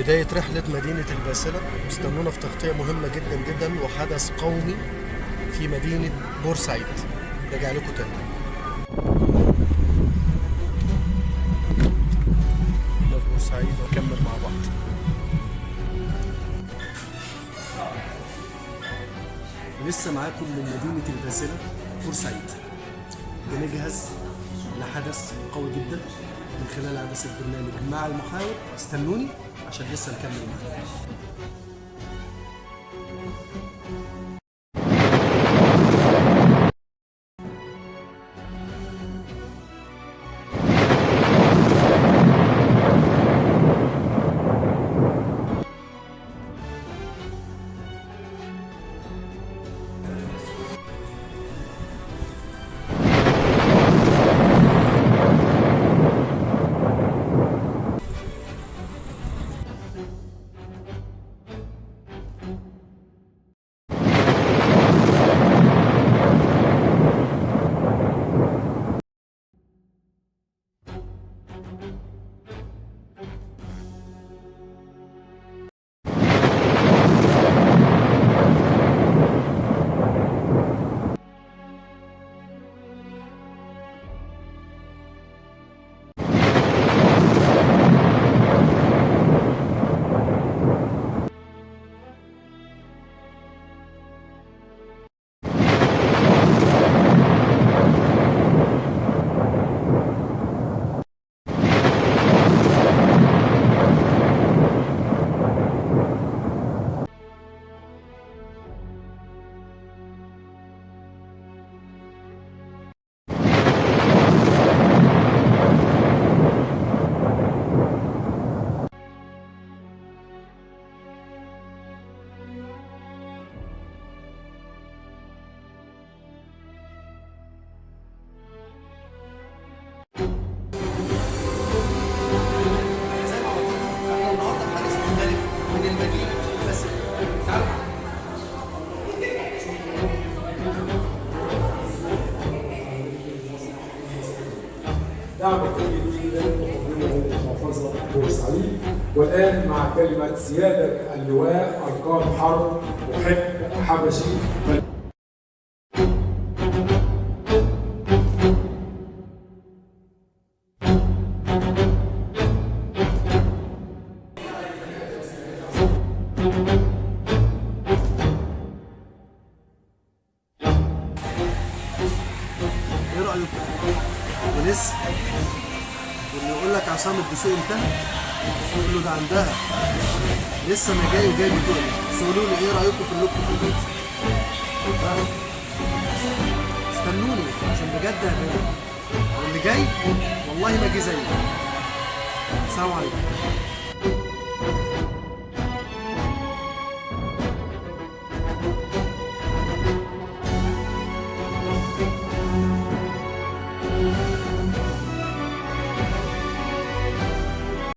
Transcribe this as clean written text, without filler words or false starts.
بداية رحلة مدينة الباسلة. استنونا في تغطية مهمة جدا جدا وحدث قومي في مدينة بورسعيد. راجع لكم تاني. احنا في بورسعيد ونكمل مع بعض. لسه معاكم من مدينة الباسلة بورسعيد، بنجهز لحدث قوي جدا من خلال عدسة برنامج مع المحاور. استنوني عشان لسه نكمل معاكم. دعم كبير جدا تقدمه محافظه بورسعيد. والان مع كلمه سياده اللواء اركان حرب محب حبشي. ايه رأيكم؟ ولسه واللي يقول لك عصام الدسوق انتهى قول له ده عندها لسه ما جاي وجاي بتقول. بس قولوا لي ايه رأيكم في اللوك في البيت؟ استنوني عشان بجد هبان واللي جاي والله ما جه زيه. السلام عليكم.